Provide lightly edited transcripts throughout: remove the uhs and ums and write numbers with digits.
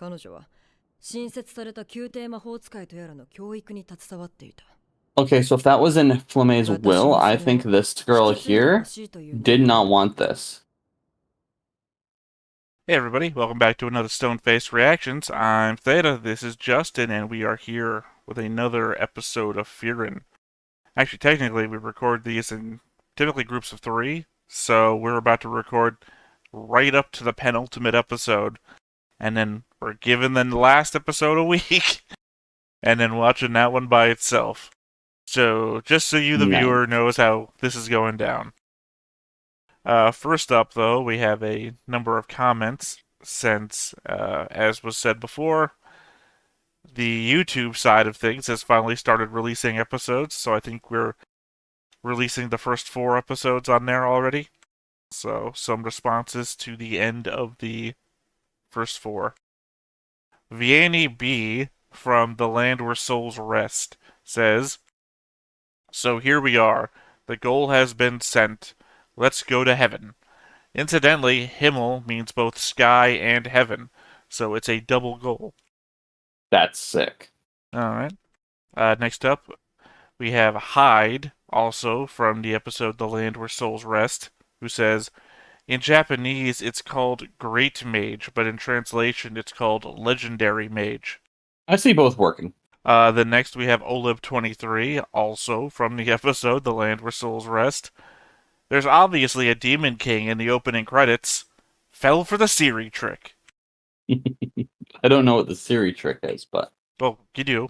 彼女は新設された宮廷魔法使いとやらの教育に携わっていた。 Okay, so if that was in Flame's will, I think this girl here did not want this. Hey everybody, welcome back to another Stone-Faced Reactions. I'm Theta, this is Justin, and we are here with another episode of Frieren. Actually, technically, we record these in typically groups of 3, so we're about to record right up to the penultimate episode, and then we're given the last episode a week, and then watching that one by itself. So, just so you, the viewer, knows how this is going down. First up, though, we have a number of comments, since, as was said before, the YouTube side of things has finally started releasing episodes, so I think we're releasing the first 4 episodes on there already. So, some responses to the end of the first 4. Vianney B. from The Land Where Souls Rest says, "So here we are. The goal has been sent. Let's go to heaven." Incidentally, Himmel means both sky and heaven, so it's a double goal. That's sick. Alright. Next up, we have Hyde, also from the episode The Land Where Souls Rest, who says, "In Japanese, it's called Great Mage, but in translation, it's called Legendary Mage." I see both working. Then next we have Olib23, also from the episode The Land Where Souls Rest. "There's obviously a Demon King in the opening credits. Fell for the Siri trick." I don't know what the Siri trick is, but... Well, you do.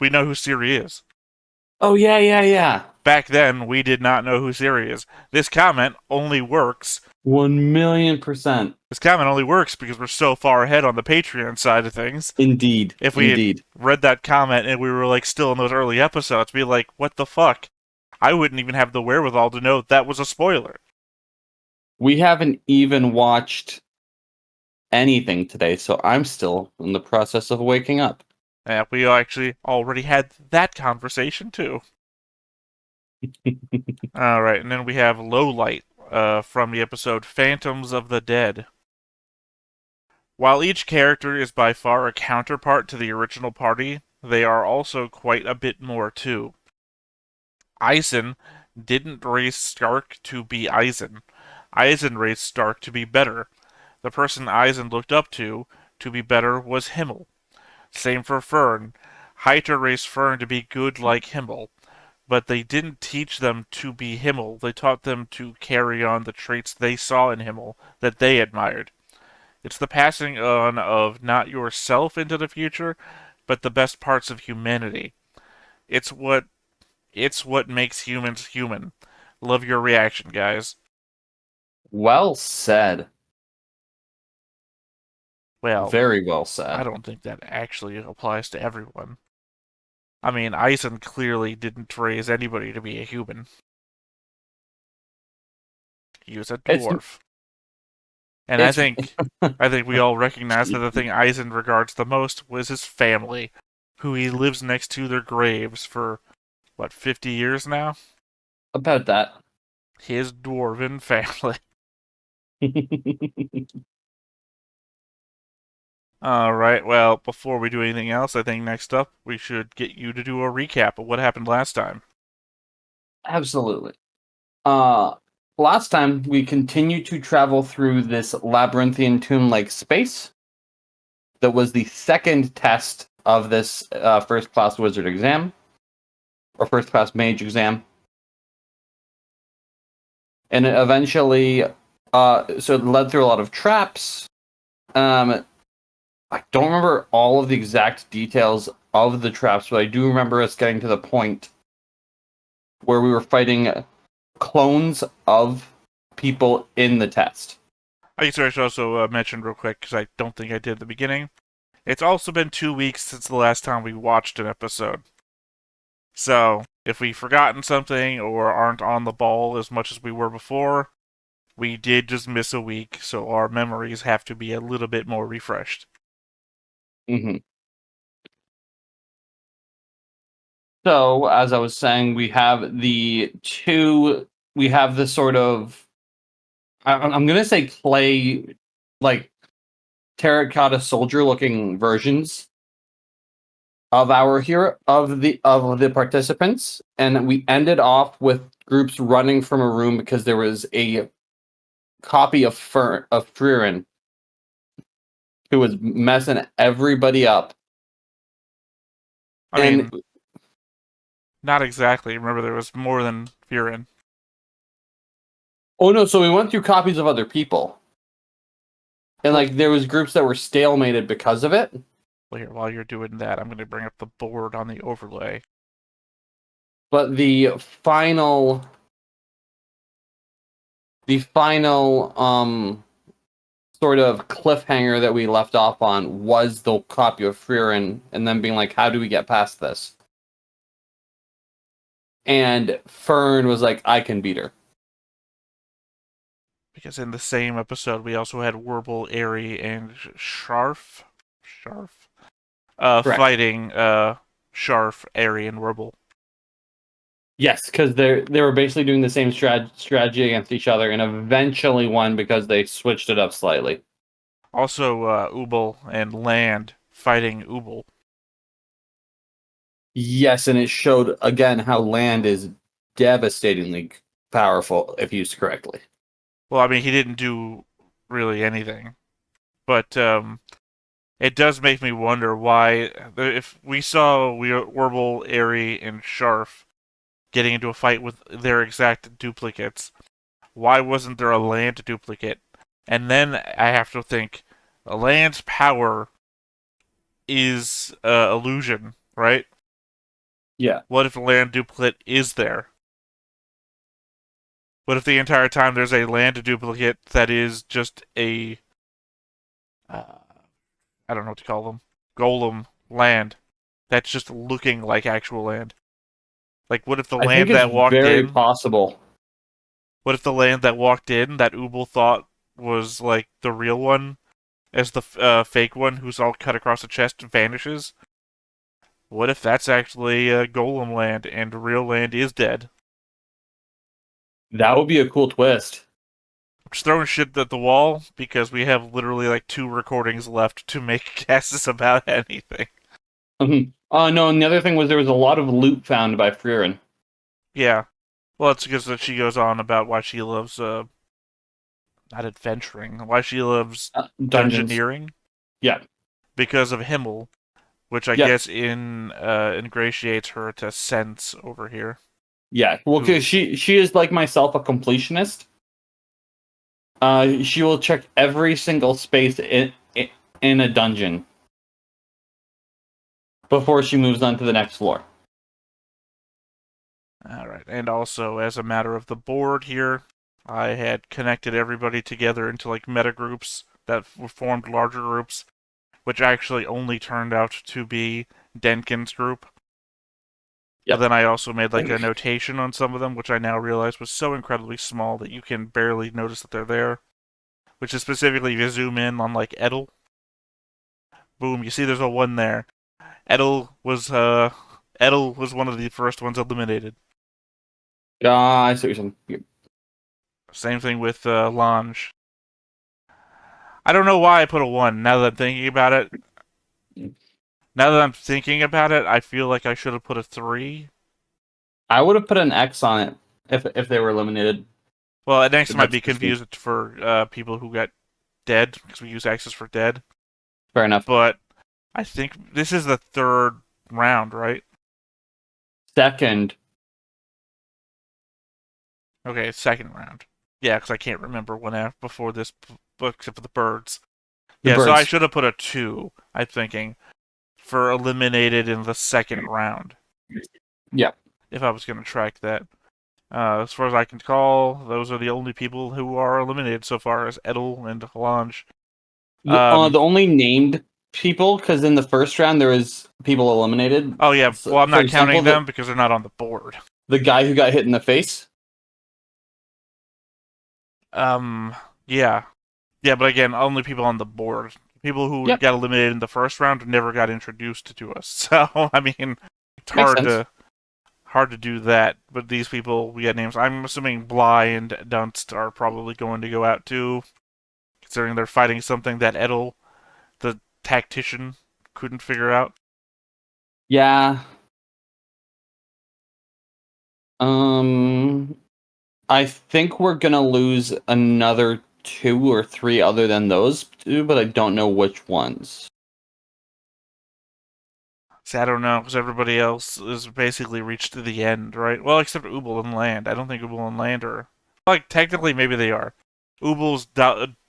We know who Siri is. Oh, yeah. Back then, we did not know who Siri is. This comment only works... 1,000,000%. This comment only works because we're so far ahead on the Patreon side of things. Indeed. If we had read that comment and we were like still in those early episodes, be like, what the fuck? I wouldn't even have the wherewithal to know that was a spoiler. We haven't even watched anything today, so I'm still in the process of waking up. Yeah, we actually already had that conversation too. Alright, and then we have Lowlight from the episode Phantoms of the Dead. "While each character is by far a counterpart to the original party, they are also quite a bit more too. Eisen didn't raise Stark to be Eisen. Eisen raised Stark to be better. The person Eisen looked up to be better, was Himmel. Same for Fern. Heiter raised Fern to be good like Himmel. But they didn't teach them to be Himmel. They taught them to carry on the traits they saw in Himmel that they admired. It's the passing on of not yourself into the future, but the best parts of humanity. It's what makes humans human." Love your reaction, guys. Well said. Well, very well said. I don't think that actually applies to everyone. I mean, Eisen clearly didn't raise anybody to be a human. He was a dwarf. And I think we all recognize that the thing Eisen regards the most was his family, who he lives next to their graves for, 50 years now? About that. His dwarven family. Alright, well, before we do anything else, I think next up we should get you to do a recap of what happened last time. Absolutely. Last time we continued to travel through this labyrinthian tomb-like space. That was the second test of this first-class wizard exam. Or first-class mage exam. And it eventually, so it led through a lot of traps. I don't remember all of the exact details of the traps, but I do remember us getting to the point where we were fighting clones of people in the test. I should also mention real quick, because I don't think I did at the beginning. It's also been 2 weeks since the last time we watched an episode. So, if we've forgotten something or aren't on the ball as much as we were before, we did just miss a week, so our memories have to be a little bit more refreshed. Mm-hmm. So, as I was saying, we have the sort of, I'm going to say clay, like, terracotta soldier-looking versions of our hero of the participants, and we ended off with groups running from a room because there was a copy of Frieren who was messing everybody up. I mean, not exactly. Remember, there was more than Frieren. Oh no, so we went through copies of other people. And like there was groups that were stalemated because of it. Well, here, while you're doing that, I'm going to bring up the board on the overlay. But the final sort of cliffhanger that we left off on was the copy of Frieren, and then being like, how do we get past this? And Fern was like, I can beat her. Because in the same episode, we also had Warble, Airy, and Sharf fighting Sharf, Airy, and Warble. Yes, because they were basically doing the same strategy against each other, and eventually won because they switched it up slightly. Also, Ubel and Land fighting Ubel. Yes, and it showed again how Land is devastatingly powerful if used correctly. Well, I mean, he didn't do really anything, but it does make me wonder why, if we saw Warble, Airy, and Sharf getting into a fight with their exact duplicates, why wasn't there a Land duplicate? And then I have to think, a Land's power is illusion, right? Yeah. What if a Land duplicate is there? What if the entire time there's a Land duplicate that is just a... I don't know what to call them. Golem Land. That's just looking like actual Land. Like, what if the Land that walked very in... possible. What if the Land that walked in, that Ubel thought was, like, the real one, as the fake one who's all cut across the chest vanishes? What if that's actually Golem Land, and real Land is dead? That would be a cool twist. I'm just throwing shit at the wall, because we have literally, like, 2 recordings left to make guesses about anything. No, and the other thing was there was a lot of loot found by Frieren. Yeah. Well, it's because she goes on about why she loves, not adventuring, why she loves Dungeons. dungeoneering. Yeah. Because of Himmel, which I guess ingratiates her to Sense over here. Yeah, well, because she is like myself, a completionist. She will check every single space in a dungeon before she moves on to the next floor. Alright, and also, as a matter of the board here, I had connected everybody together into, like, metagroups that formed larger groups, which actually only turned out to be Denkin's group. Yep. But then I also made, like, a notation on some of them, which I now realize was so incredibly small that you can barely notice that they're there. Which is specifically, if you zoom in on, like, Edel. Boom, you see there's a 1 there. Edel was one of the first ones eliminated. I see what you're saying. Yep. Same thing with Lange. I don't know why I put a 1, now that I'm thinking about it. Now that I'm thinking about it, I feel like I should have put a 3. I would have put an X on it if they were eliminated. Well, an X might be confused for people who got dead, because we use X's for dead. Fair enough. But I think this is the 3rd round, right? 2nd. Okay, 2nd round. Yeah, because I can't remember when before this book, except for the birds. So I should have put a 2, I'm thinking, for eliminated in the 2nd round. Yeah. If I was going to track that. As far as I can call, those are the only people who are eliminated so far, as Edel and Lange. The only named people, because in the first round there was people eliminated. Oh yeah, well I'm not counting them because they're not on the board. The guy who got hit in the face? Yeah. Yeah, but again, only people on the board. People who got eliminated in the first round never got introduced to us. So, I mean, it's hard to do that, but these people, we got names. I'm assuming Bly and Dunst are probably going to go out too, considering they're fighting something that Edel the tactician couldn't figure out. Yeah. I think we're gonna lose another 2 or 3 other than those 2, but I don't know which ones. See, I don't know, because everybody else has basically reached to the end, right? Well, except Ubel and Land. I don't think Ubel and Land are... Like, technically, maybe they are. Ubel's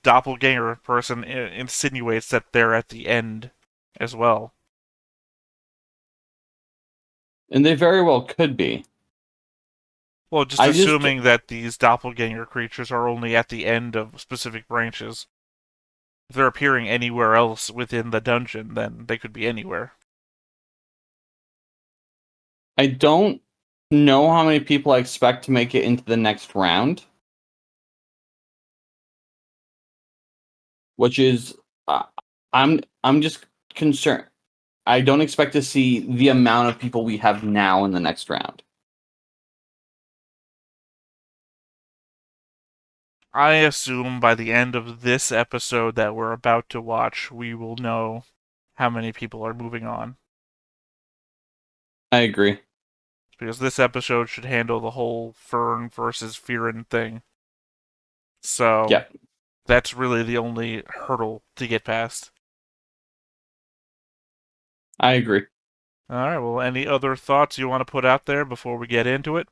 doppelganger person insinuates that they're at the end as well. And they very well could be. Well, just assuming that these doppelganger creatures are only at the end of specific branches. If they're appearing anywhere else within the dungeon, then they could be anywhere. I don't know how many people I expect to make it into the next round. Which is, I'm just concerned. I don't expect to see the amount of people we have now in the next round. I assume by the end of this episode that we're about to watch, we will know how many people are moving on. I agree. Because this episode should handle the whole Fern versus Frieren thing. So, yeah. That's really the only hurdle to get past. I agree. Alright, well, any other thoughts you want to put out there before we get into it?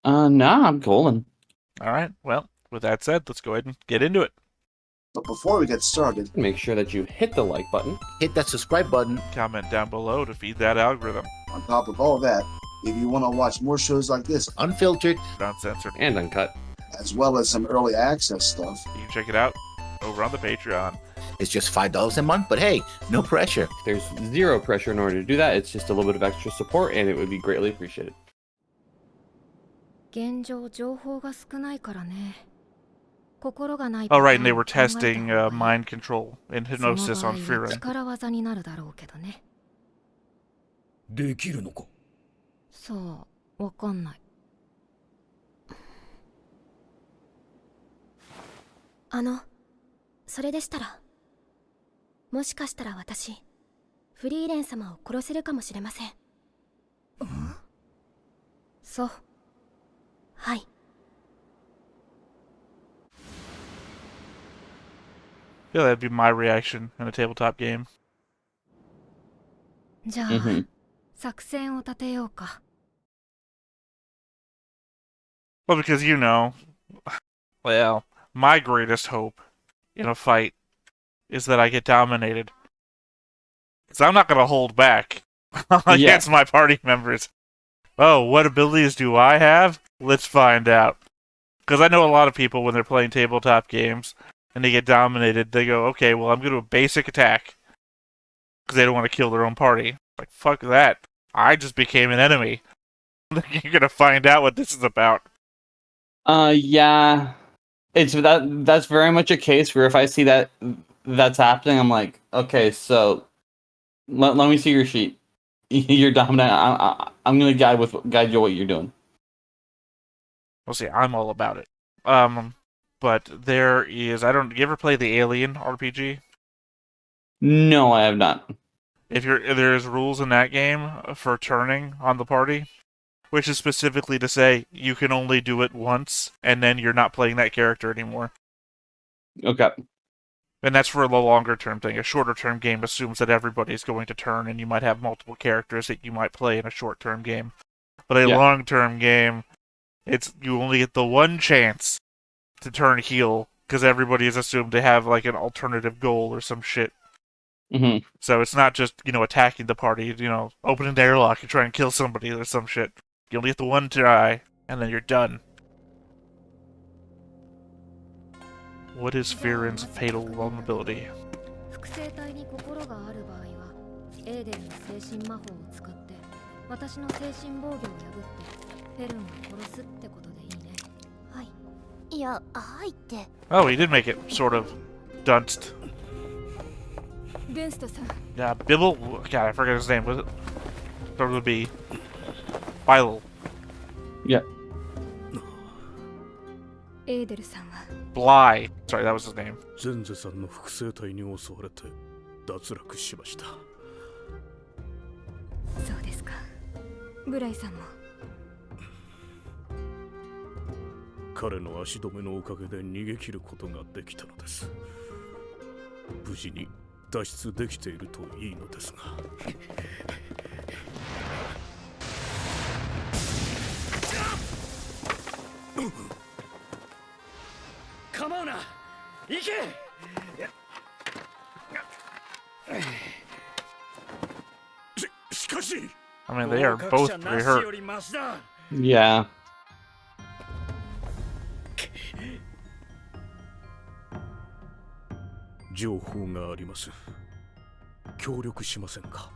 Nah, I'm golden. Alright, well, with that said, let's go ahead and get into it. But before we get started, Make sure that you hit the like button. hit that subscribe button. Comment down below to feed that algorithm. On top of all that, if you want to watch more shows like this, unfiltered, Uncensored. And uncut. as well as some early access stuff, You can check it out over on the Patreon. It's just $5 a month, but hey, no pressure. There's zero pressure in order to do that. It's just a little bit of extra support, and it would be greatly appreciated. 現状情報が少ないからね。心がない Oh, right, and they were 考えた方がいい testing mind control and hypnosis その on 場合 Frieren. 力技になるだろうけどね。できるのか。さあ、わかんない。それでしたら、もしかしたら私、フリーレン様を殺せるかもしれません。そう。はい。I feel that'd be my reaction in a tabletop game. じゃあ、作戦を立てようか。Well, because you know, well, my greatest hope in a fight is that I get dominated. Because I'm not going to hold back against my party members. Oh, what abilities do I have? Let's find out. Because I know a lot of people, when they're playing tabletop games and they get dominated, they go, okay, well, I'm going to do a basic attack. Because they don't want to kill their own party. Like, fuck that. I just became an enemy. You're going to find out what this is about. Yeah. That's very much a case where if I see that's happening, I'm like, okay, so let me see your sheet. You're dominant. I'm gonna guide you what you're doing. Well, see, I'm all about it. But there is, you ever play the Alien RPG? No, I have not. There's rules in that game for turning on the party, which is specifically to say you can only do it once, and then you're not playing that character anymore. Okay. And that's for a longer term thing. A shorter term game assumes that everybody's going to turn, and you might have multiple characters that you might play in a short term game. But a long term game, you only get the one chance to turn heel, because everybody is assumed to have like an alternative goal or some shit. Mm-hmm. So it's not just, attacking the party, opening the airlock and trying to kill somebody or some shit. You only get the one try, and then you're done. What is Frieren's fatal vulnerability? 複製体に心がある場合は、エーデルの精神魔法を使って、私の精神防御を破って、フェルンを殺すってことでいいね。はい。いや、はいって。Oh, he did make it, sort of. Dunst. ベンストさん。Yeah, Bibble? God, I forget his name. Was it? Started with a B. Bylil. Yeah. エーデルさんは Bly. Sorry, that was his name. 前世さんの複製体に襲われて脱落しました。そうですか。ブライさんも。彼の足止めのおかげで逃げ切ることができたのです。無事に脱出できているといいのですが。構うな、行け。しかし I mean, they are both pretty hurt. Yeah. 情報があります。協力しませんか。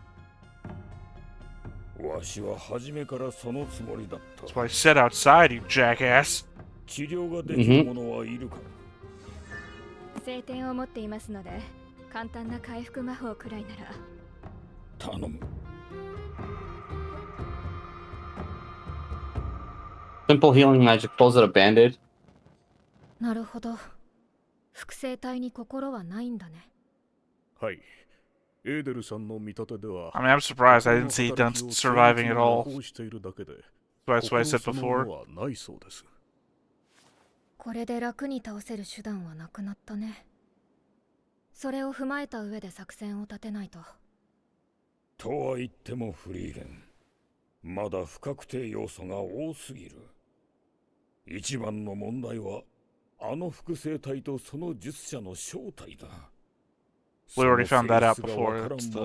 わしは初めからそのつもりだった。 That's why I said outside, you jackass. 治療ができる者はいるか。聖典を持っていますので、簡単な回復魔法くらいなら。頼む。Simple healing magic pulls out a band-aid. なるほど。複製体に心はないんだね。はい。エーデルさんの見立てでは。 I mean, I'm surprised I didn't see Dunst surviving at all. That's what I said before. ないそうです。これで楽に倒せる手段はなくなったね。それを踏まえた上で作戦を立てないと。とは言ってもフリーレン、まだ不確定要素が多すぎる。一番の問題はあの複製体とその術者の正体だ。 We already found that out before. It's the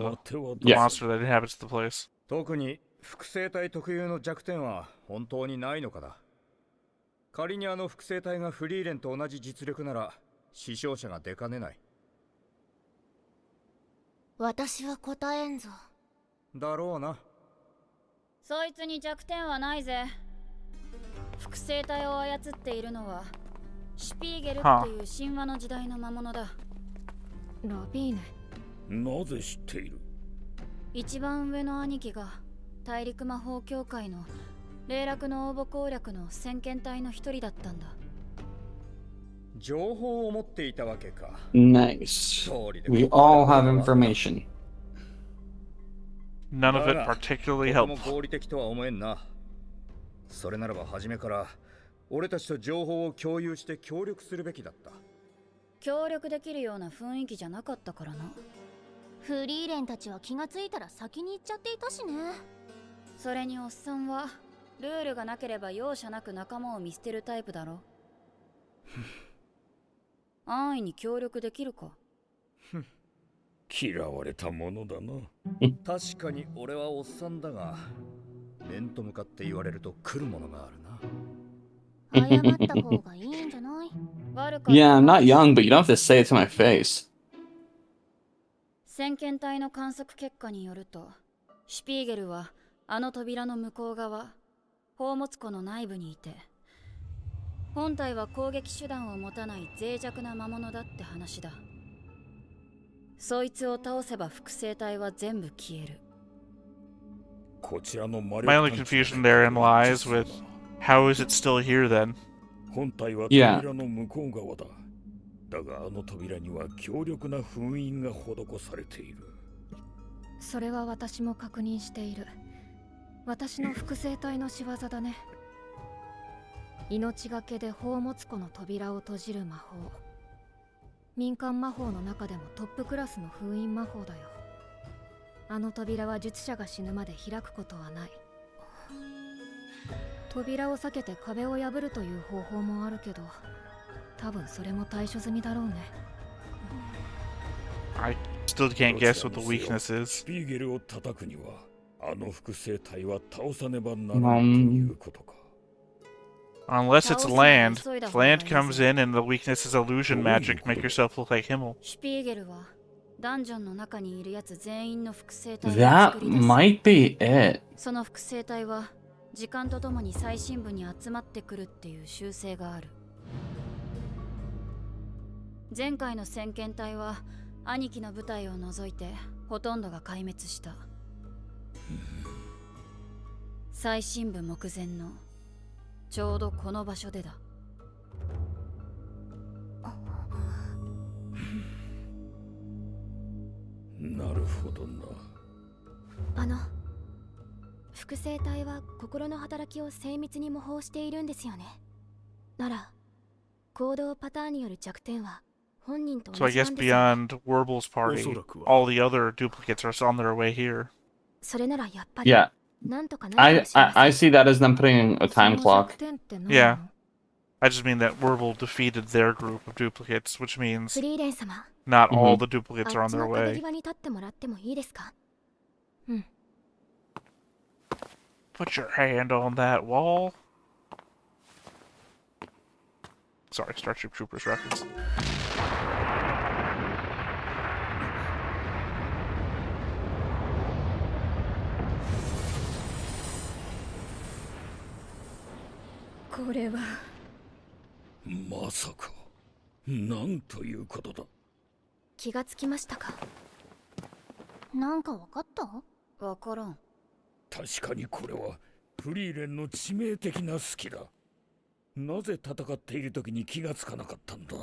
monster that inhabits the place. 特に複製体特有の弱点は本当にないのかだ。仮にあの複製体がフリーレンと同じ実力なら死傷者が出かねない。私は答えんぞ。だろうな。そいつに弱点はないぜ。複製体を操っているのはシュピーゲルっていう神話の時代の魔物だ。ラビーネ。なぜ知っている？一番上の兄貴が大陸魔法協会の霊落の応募攻略の先遣隊の一人だったんだ。情報を持っていたわけか。Nice. We all have information. None of it particularly helpful. 合理的とは思えんな。それならば初めから俺たちと情報を共有して協力するべきだった。協力できるような雰囲気じゃなかったからな。フリーレンたちは気がついたら先に行っちゃっていたしね。それにおっさんはルールがなければ容赦なく仲間を見捨てるタイプだろ。安易に協力できるか。嫌われたものだな。確かに俺はおっさんだが、面と向かって言われると来るものがあるな。謝った方がいいんじゃない？ Yeah, I'm not young, but you don't have to say it to my face. 先遣隊の観測結果によると、シュピーゲルはあの扉の向こう側、宝物庫の内部にいて、本体は攻撃手段を持たない脆弱な魔物だって話だ。そいつを倒せば複製体は全部消える。My only confusion therein lies with how is it still here then? 本体は扉の向こう側だ。だがあの扉には強力な封印が施されている。それは私も確認している。私の複製体の仕業だね。命がけで宝物庫の扉を閉じる魔法。民間魔法の中でもトップクラスの封印魔法だよ。あの扉は術者が死ぬまで開くことはない。扉を避けて壁を破るという方法もあるけど、多分それも対処済みだろうね。I still can't guess what the weakness is. スピーゲルを叩くにはあの複製体は倒さねばならないということか。Unless it's land. If land comes in and the weakness is illusion magic, make yourself look like Himmel. シュピーゲルはダンジョンの中にいるやつ全員の複製体を That 作り出す。 might be it. その複製体は時間とともに最深部に集まってくるっていう習性がある。前回の先遣隊は兄貴の部隊を除いてほとんどが壊滅した。最深部目前のちょうどこの場所でだ。なるほどな。複製体は心の働きを精密に模倣しているんですよね。なら、行動パターンによる弱点は本人と So 同 I じな guess んですよね。 beyond Warble's party, all the other duplicates are on their way here. それならやっぱり Yeah, なんとかなるかもしれません。 I see that as them putting a そ time の clock. 弱点って何な Yeah. の？ I just mean that Warble defeated their group of duplicates, which means フリーレン様、 not all Mhm. the duplicates あ are っ on ち their の壁 way. 際に立ってもらってもいいですか？ Put your hand on that wall. Sorry, Starship Troopers reference. これはまさか、なんということだ。気がつきましたか？なんかわかった？わからん。確かにこれはフリーレンの致命的な隙だ。なぜ戦っている時に気がつかなかったんだ。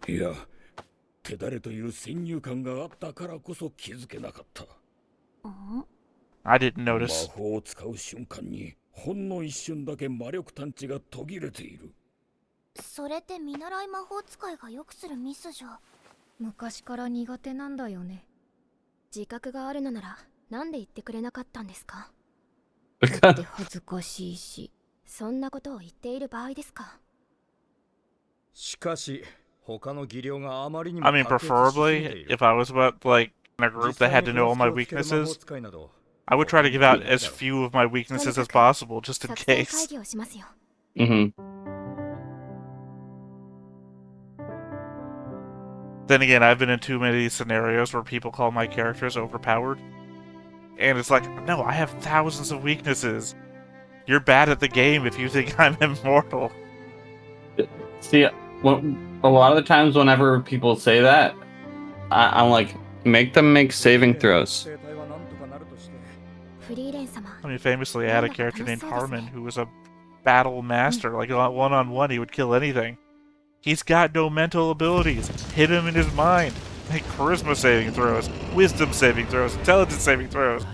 いや、手だれという先入観があったからこそ気づけなかった。I didn't 魔 notice. 法を使う瞬間にほんの一瞬だけ魔力探知が途切れている。それって見習い魔法使いがよくするミスじゃ。昔から苦手なんだよね。自覚があるのならなんで言ってくれなかったんですか？だって恥ずかしいし。そんなことを言っている場合ですか？しかし他の技量があまりにも I mean, preferably, if I was about, like, in a group that had to know all my weaknesses, I would try to give out as few of my weaknesses as possible, just in 作戦会 case. 議をしますよ。 Mm-hmm. Then again, I've been in too many scenarios where people call my characters overpowered. And it's like, no, I have thousands of weaknesses. You're bad at the game if you think I'm immortal. See, a lot of the times whenever people say that, I'm like, make them make saving throws. フリーレン様、 I mean, famously, I had a character named Harmon who was a battle master. Like, one-on-one, he would kill anything. He's got no mental abilities. Hit him in his mind. Make charisma saving throws, wisdom saving throws, intelligence saving throws.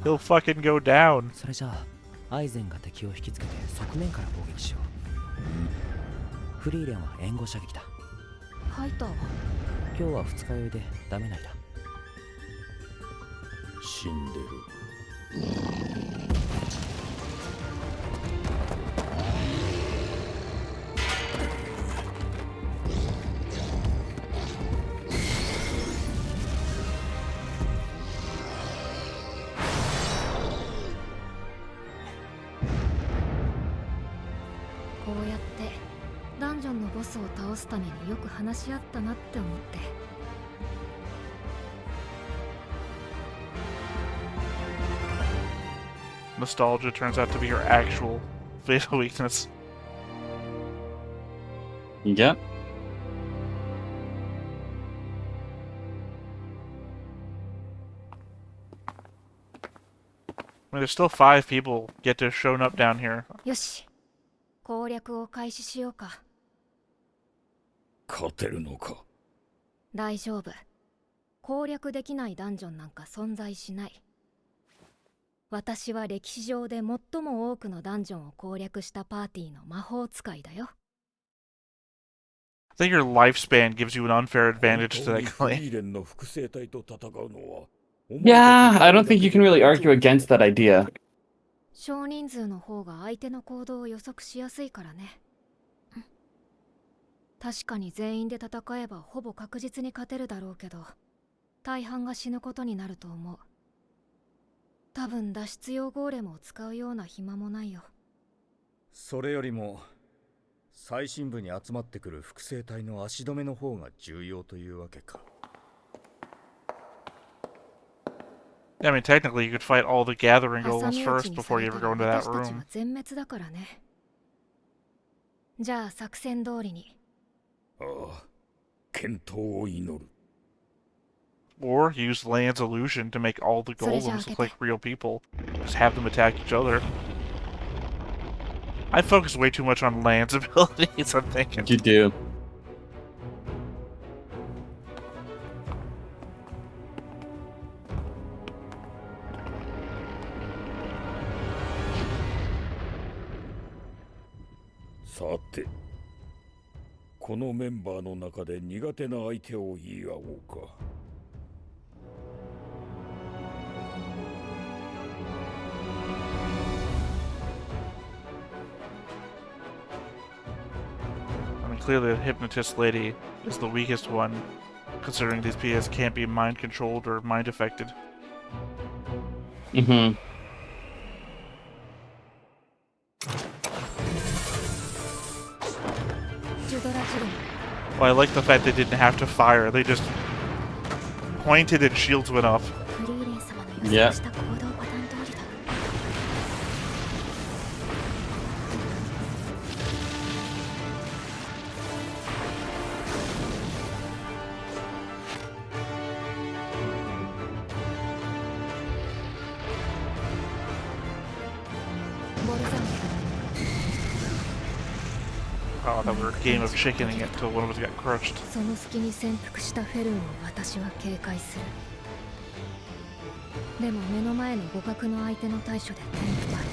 He'll fucking go down. それじゃあアイゼンが敵を引きつけて側面から攻撃しよう。フリーレンは援護射撃だ。ハイターは今日は二日酔いでダメないだ。死んでる。こうやってダンジョンのボスを倒すためによく話し合ったなって思って。Nostalgia turns out to be her actual fatal weakness. Yep. I mean, there's still 5 people get to have shown up down here. よし、攻略を開始しようか。勝てるのか。大丈夫。攻略できないダンジョンなんか存在しない。私は歴史上で最も多くのダンジョンを攻略したパーティーの魔法使いだよ。I think your lifespan gives you an unfair advantage to that フ claim. リーレンの複製体と戦うのは。Yeah, I don't think you can really argue against that idea. 少人数の方が相手の行動を予測しやすいからね。確かに全員で戦えばほぼ確実に勝てるだろうけど、大半が死ぬことになると思う。多分脱出用ゴーレムを使うような暇もないよ。それよりも最深部に集まってくる複製体の足止めの方が重要というわけか。I mean, technically, you could fight all the gathering 挟 golems み撃ち first に before さ you れ ever た go ら into that 私たちは room. 全滅だからね。じゃあ作戦通りに。ああ、健闘を祈る。Or use Land's illusion to make all the golems look like real people. Just have them attack each other. I focus way too much on Land's abilities, I'm thinking. You do. さて、このメンバーの中で苦手な相手を言い合おうか。I mean, clearly the hypnotist lady is the weakest one, considering these PS can't be mind controlled or mind affected. Mm-hmm. Well, I like the fact they didn't have to fire, they just pointed and shields went off. Yeah. Oh, that were a game of chickening it till one of us got crushed. その隙に潜伏したフェルンを私は警戒する。でも目の前の互角の相手の対処で手に入る。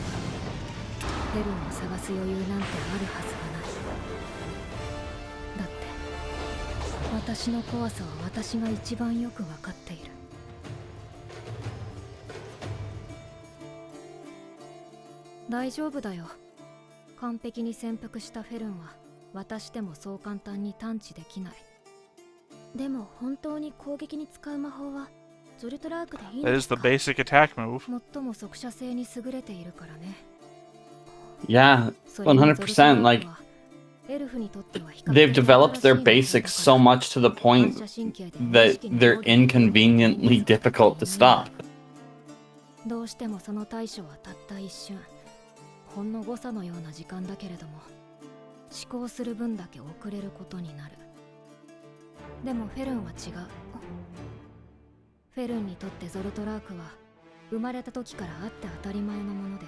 フェルンを探す余裕なんてあるはずがない。だって私の怖さは私が一番よくわかっている。大丈夫だよ。完璧に潜伏したフェルンは私でもそう簡単に探知できない。でも本当に攻撃に使う魔法はゾルトラークでいいの That で is す the か？ basic attack move. 最も速射性に優れているからね。 Yeah, 100%. Like, they've developed their basics so much to the point that they're inconveniently difficult to stop. どうしてもその対処はたった一瞬。ほんの誤差のような時間だけれども、思考する分だけ遅れることになる。でもフェルンは違う。フェルンにとってゾルトラークは生まれた時からあって当たり前のもので、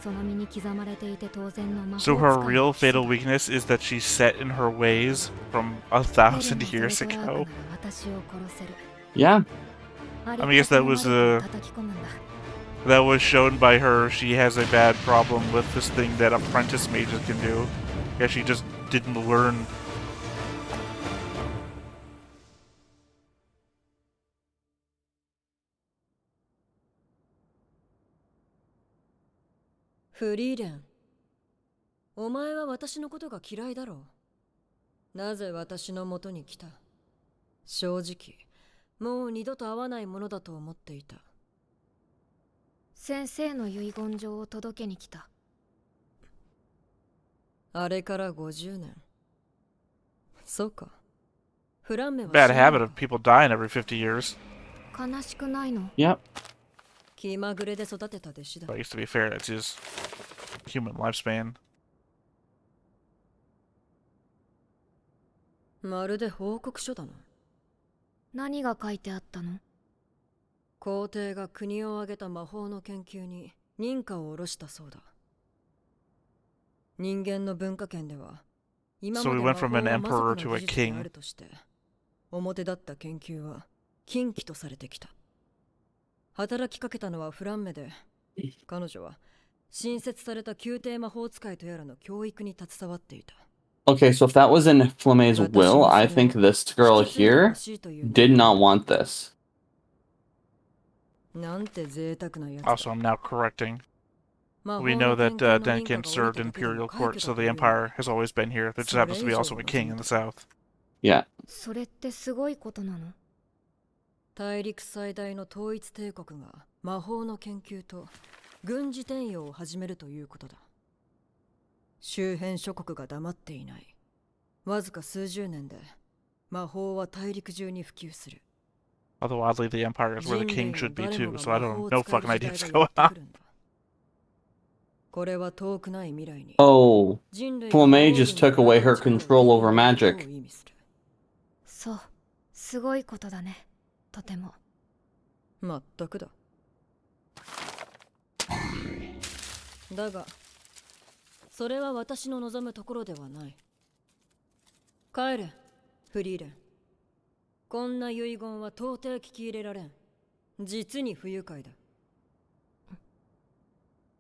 その身に刻まれていて当然の魔法 So her real fatal weakness is that she's set in her ways from 1,000 years ago. Yeah. I mean, I guess that was shown by her. She has a bad problem with this thing that apprentice mages can do. Yeah, she just didn't learn. Frieren, お前は私のことが嫌いだろう。なぜ私の元に来た？正直、もう二度と会わないものだと思っていた。先生の遺言状を届けに来た。あれから50年。そうか。フランメは Bad habit of people dying every 50 years. 悲しくないの？ Yep. 気まぐれで育てた弟子だ。 But I guess to be fair, that's his human lifespan. まるで報告書だな。何が書いてあったの？皇帝が国を挙げた魔法の研究に認可を下ろしたそうだ。人間の文化圏では今まで魔法は魔族の技術であるとして表立った研究は禁忌とされてきた。働きかけたのはフランメで、彼女は新設された宮廷魔法使いとやらの教育に携わっていた。Okay, so if that was in Flame's will, I think this girl here did not want this. Also, I'm now correcting. We know that Denkin served in imperial court, so the empire has always been here. There just happens to be also a king in the south. Yeah. それってすごいことなの？大陸最大の統一帝国が魔法の研究と軍事転用を始めるということだ。周辺諸国が黙っていない。わずか数十年で魔法は大陸中に普及する。Although oddly, the empire is where the king should be too, so I don't know fucking idea what's going on. これは遠くない未来に。Oh, Flame just took away her control over magic. そう、すごいことだね。とても。まったくだ。だが、それは私の望むところではない。帰れ、フリーレン。こんな遺言は到底聞き入れられん。実に不愉快だ。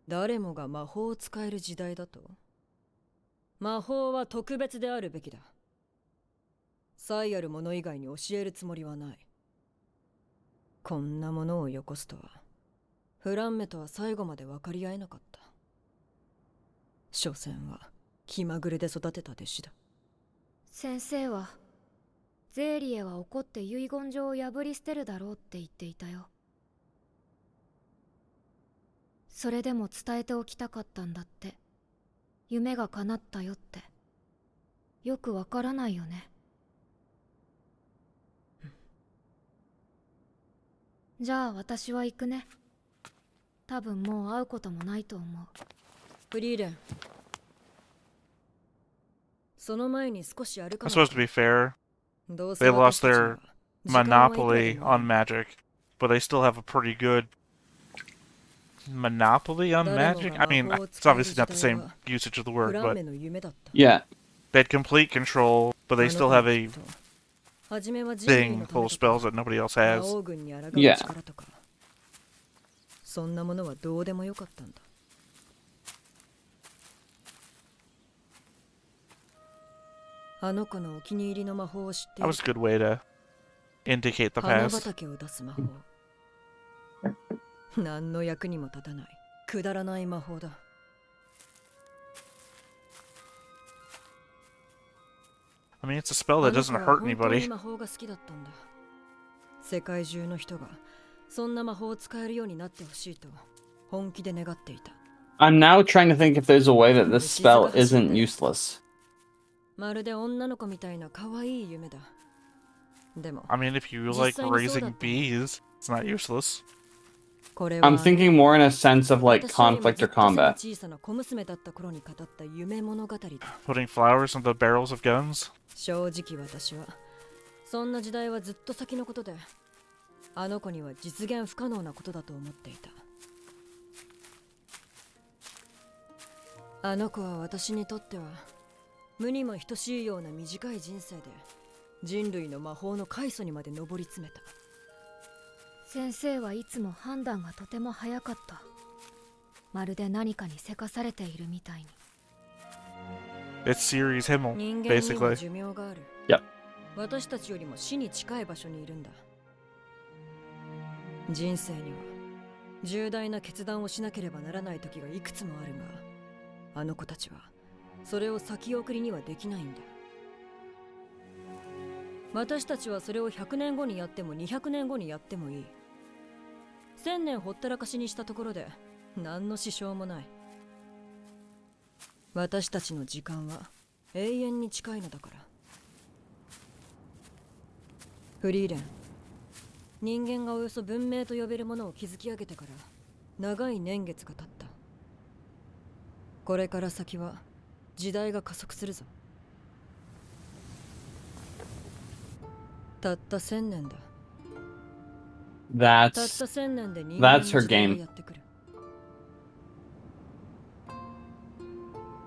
誰もが魔法を使える時代だと？魔法は特別であるべきだ。才ある者以外に教えるつもりはない。こんなものをよこすとは、フランメとは最後まで分かり合えなかった。所詮は気まぐれで育てた弟子だ。先生はゼーリエは怒って遺言状を破り捨てるだろうって言っていたよ。それでも伝えておきたかったんだって。夢が叶ったよって。よくわからないよね。じゃあ私は行くね。多分もう会うこともないと思う。フリーレン。その前に少し歩か I'm ない supposed to be fair. どうせ They lost 私たちに their は時間はいくらで monopoly もあ on る。 magic, but they still have a pretty good monopoly on 誰も magic. が I 魔 mean, 法を it's 使える obviously 時 not the 代 same は usage of the フ word, ラン but メの夢だった。 Yeah. they had complete control, but あ they の still 子は have a きっと初めは人類 thing のた full め of とか spells that nobody else 魔 has. 王軍に抗う Yeah. 力とか、そんなものはどうでもよかったんだ。あの子のお気に入りの魔法を知ってい That る was a good way to indicate the 花 past. 畑を出す魔法。何の役にも立たないくだらない魔法だ。 I mean, it's a spell that あの doesn't 子は hurt 本当に anybody. 魔法が好きだったんだ。世界中の人がそんな魔法を使えるようになってほしいと本気で願っていた。 I'm now trying to think if there's a way that this spell isn't useless. まるで女の子みたいな可愛い夢だ。でも I mean, if you 実 like 際にそうだ raising った。 bees, it's not useless. これは I'm thinking more in a sense of like 私よりも conflict ず or っと背が combat. 小さな小娘だった頃に語った夢物語だ。 Putting flowers in the barrels of guns. 正直私はそんな時代はずっと先のことで、あの子には実現不可能なことだと思っていた。あの子は私にとっては無にも等しいような短い人生で人類の魔法の開祖にまで上り詰めた。先生はいつも判断がとても早かった。まるで何かにせかされているみたいに。 It's Ceres Himmel, 人間には basically. 寿命がある。 Yep. 私たちよりも死に近い場所にいるんだ。人生には重大な決断をしなければならない時がいくつもあるが、あの子たちはそれを先送りにはできないんだ。私たちはそれを100年後にやっても200年後にやってもいい。1000年ほったらかしにしたところで何の支障もない。私たちの時間は永遠に近いのだから。フリーレン、人間がおよそ文明と呼べるものを築き上げてから長い年月が経った。これから先は時代が加速するぞ。たった1000年だ。たった That's 1000年で人間の that's her 時代が game. やってくる。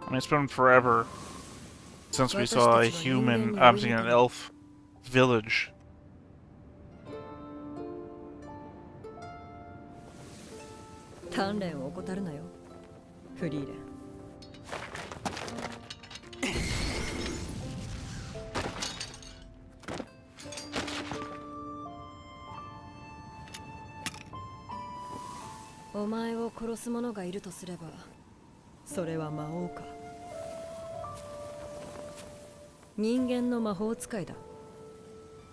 I mean, it's been forever since we saw a human, I'm seeing an elf village. 鍛錬を怠るなよ、フリーレン。お前を殺す者がいるとすれば、それは魔王か。人間の魔法使いだ。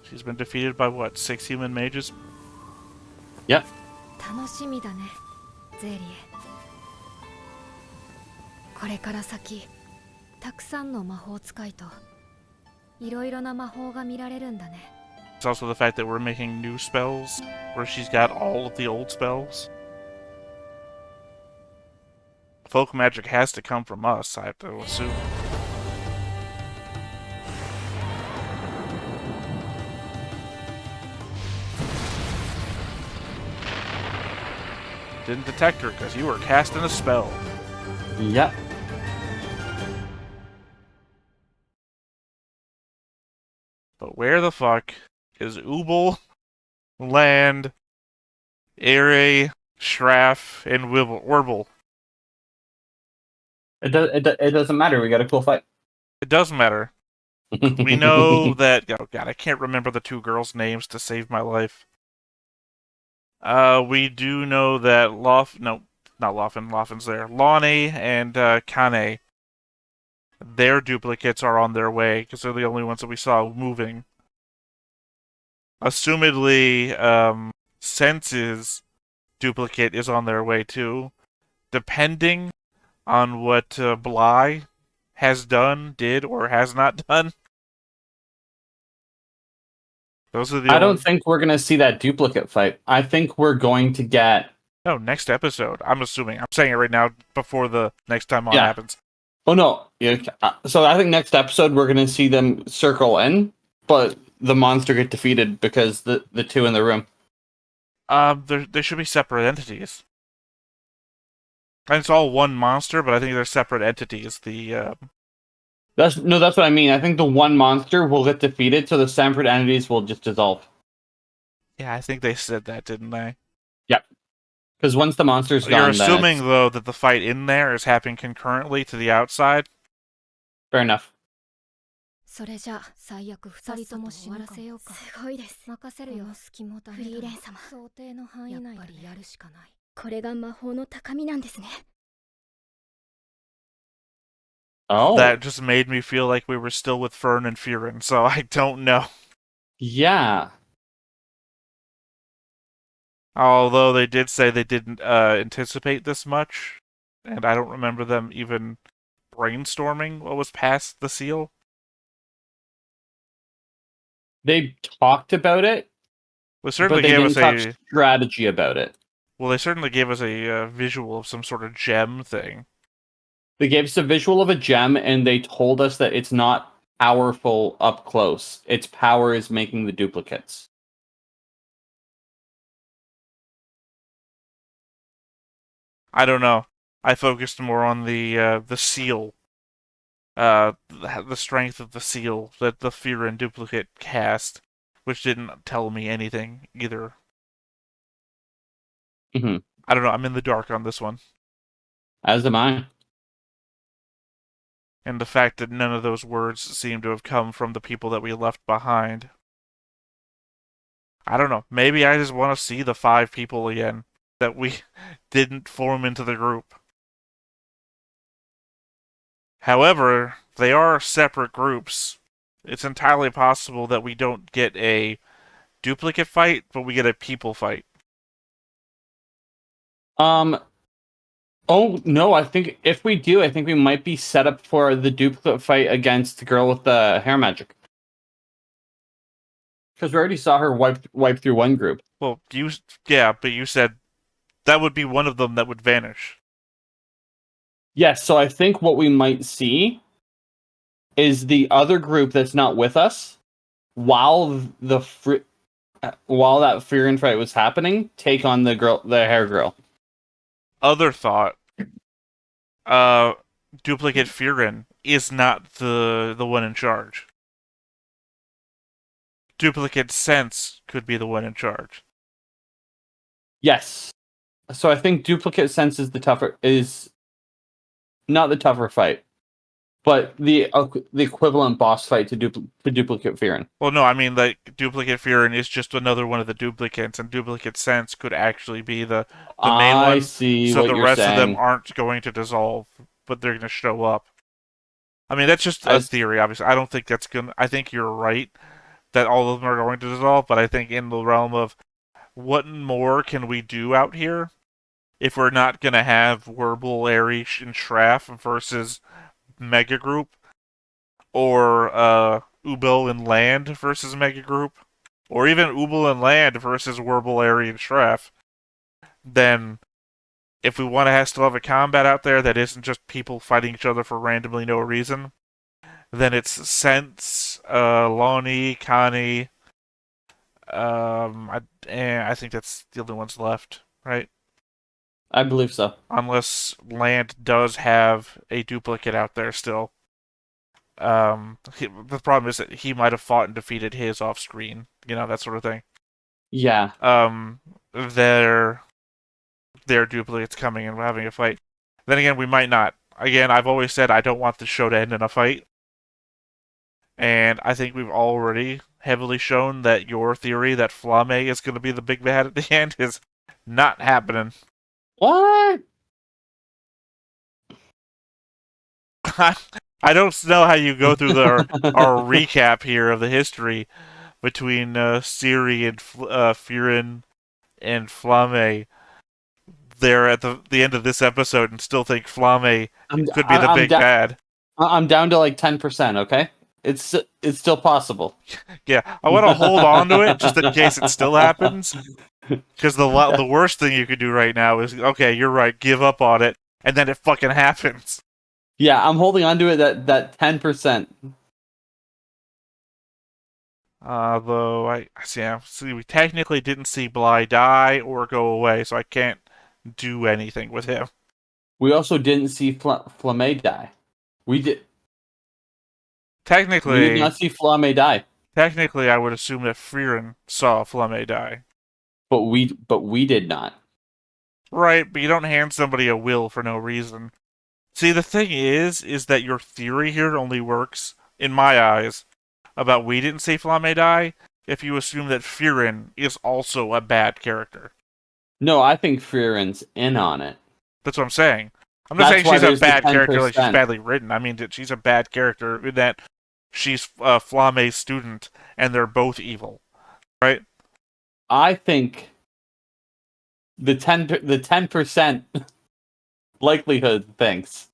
She's been defeated by what, 6 human mages? Yep. 楽しみだね、ゼーリエ。これから先、たくさんの魔法使いといろいろな魔法が見られるんだね。 It's also the fact that we're making new spells, where she's got all of the old spells. Folk magic has to come from us, I have to assume. Didn't detect her because you were casting a spell. Yep. But where the fuck is Ubel, Land, Ere, Schraff, and Wibble? It doesn't matter. We got a cool fight. It does matter. We know that... Oh, God, I can't remember the two girls' names to save my life. We do know that No, not Loffen. Loffen's there. Lonnie and Kane, their duplicates are on their way, because they're the only ones that we saw moving. Assumedly, Sense's duplicate is on their way too, depending on what Bly has done, did, or has not done. Those are the I don't think we're going to see that duplicate fight. I think we're going to get... No, next episode. I'm assuming. I'm saying it right now before the next time on happens. Oh, no. Yeah, so I think next episode we're going to see them circle in, but the monster get defeated because the two in the room. There should be separate entities. And it's all one monster, but I think they're separate entities. That's what I mean. I think the one monster will get defeated, so the separate entities will just dissolve. Yeah, I think they said that, didn't they? Yep. Because once the monster's gone, you're assuming though that the fight in there is happening concurrently to the outside. Fair enough. それじゃあ最悪2人とも死ぬかも。すごいです。任せるよ。隙もダメだ。フリーレン様。想定の範囲内でやるしかない。これが魔法の高みなんですね。Oh. That just made me feel like we were still with Fern and Frieren, so I don't know. Yeah. Although they did say they didn't anticipate this much, and I don't remember them even brainstorming what was past the seal. They talked about it, Well, certainly but they gave didn't us talk strategy about it. Well, they certainly gave us a visual of some sort of gem thing. They gave us a visual of a gem, and they told us that it's not powerful up close. Its power is making the duplicates. I don't know. I focused more on the seal. The strength of the seal that the Frieren duplicate cast, which didn't tell me anything either. Mm-hmm. I don't know. I'm in the dark on this one. As am I. And the fact that none of those words seem to have come from the people that we left behind. I don't know. Maybe I just want to see the 5 people again that we didn't form into the group. However, they are separate groups. It's entirely possible that we don't get a duplicate fight, but we get a people fight. Oh, no, I think if we do, I think we might be set up for the duplicate fight against the girl with the hair magic. Because we already saw her wipe through one group. Well, but you said that would be one of them that would vanish. Yes, so I think what we might see is the other group that's not with us, while that Frieren fight was happening, take on the hair girl. Other thought, duplicate Frieren is not the one in charge. Duplicate Sense could be the one in charge. Yes. So I think duplicate Sense is not the tougher fight, but the equivalent boss fight to duplicate Frieren. Well, no, I mean, like, duplicate Frieren is just another one of the duplicates, and duplicate Sense could actually be the main one. I see. So what the you're rest saying. of them aren't going to dissolve, but they're going to show up. I mean, that's just a theory, obviously. I don't think that's going to... I think you're right that all of them are going to dissolve, but I think in the realm of what more can we do out here if we're not going to have Werble, Aries, and Schraff versus Mega Group, or Ubel and Land versus Mega Group, or even Ubel and Land versus Werble, Aries, and Schraff, then if we want to still have a combat out there that isn't just people fighting each other for randomly no reason, then it's Sense, Lonnie, Connie. I think that's the only ones left, right? I believe so. Unless Land does have a duplicate out there still. The problem is that he might have fought and defeated his off screen, that sort of thing. Yeah. Their duplicates coming and having a fight. Then again, we might not. Again, I've always said I don't want the show to end in a fight. And I think we've already heavily shown that your theory that Flame is going to be the big bad at the end is not happening. What? I don't know how you go through our recap here of the history between Ciri and Frieren and Flame there at the end of this episode and still think Flame could be the big bad. I'm down to like 10%, okay? It's still possible. Yeah, I want to hold on to it just in case it still happens. Because the worst thing you could do right now is, okay, you're right, give up on it, and then it fucking happens. Yeah, I'm holding on to it that 10%. Though see, we technically didn't see Bly die or go away, so I can't do anything with him. We also didn't see Flame die. We did. Technically, we did not see Flame die. Technically, I would assume that Frieren saw Flame die. But we did not. Right, but you don't hand somebody a will for no reason. See, the thing is that your theory here only works, in my eyes, about we didn't see Flame die, if you assume that Frieren is also a bad character. No, I think Frieren's in on it. That's what I'm saying. I'm not saying she's a bad character like she's badly written. I mean that she's a bad character in that she's Flame's student, and they're both evil. Right? I think the 10% likelihood thinks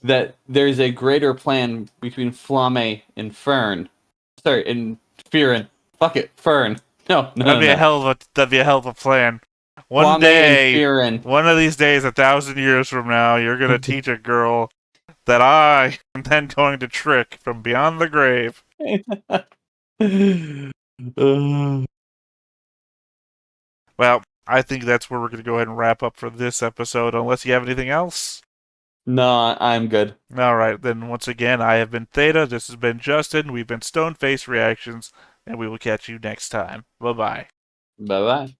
that there's a greater plan between Flame and Fern. Sorry, and Frieren. Fuck it, Fern. No. That'd be a hell of a plan. One of these days, 1,000 years from now, you're gonna teach a girl that I am then going to trick from beyond the grave. Well, I think that's where we're going to go ahead and wrap up for this episode, unless you have anything else. No, I'm good. All right, then once again, I have been Theta, this has been Justin, we've been Stoneface Reactions, and we will catch you next time. Bye-bye. Bye-bye.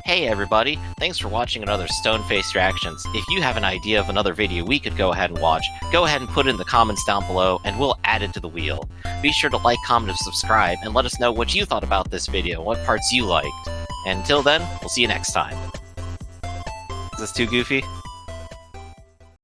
Hey everybody, thanks for watching another Stoneface Reactions. If you have an idea of another video we could go ahead and watch, go ahead and put it in the comments down below and we'll add it to the wheel. Be sure to like, comment, and subscribe, and let us know what you thought about this video and what parts you liked. And until then, we'll see you next time. Is this too goofy?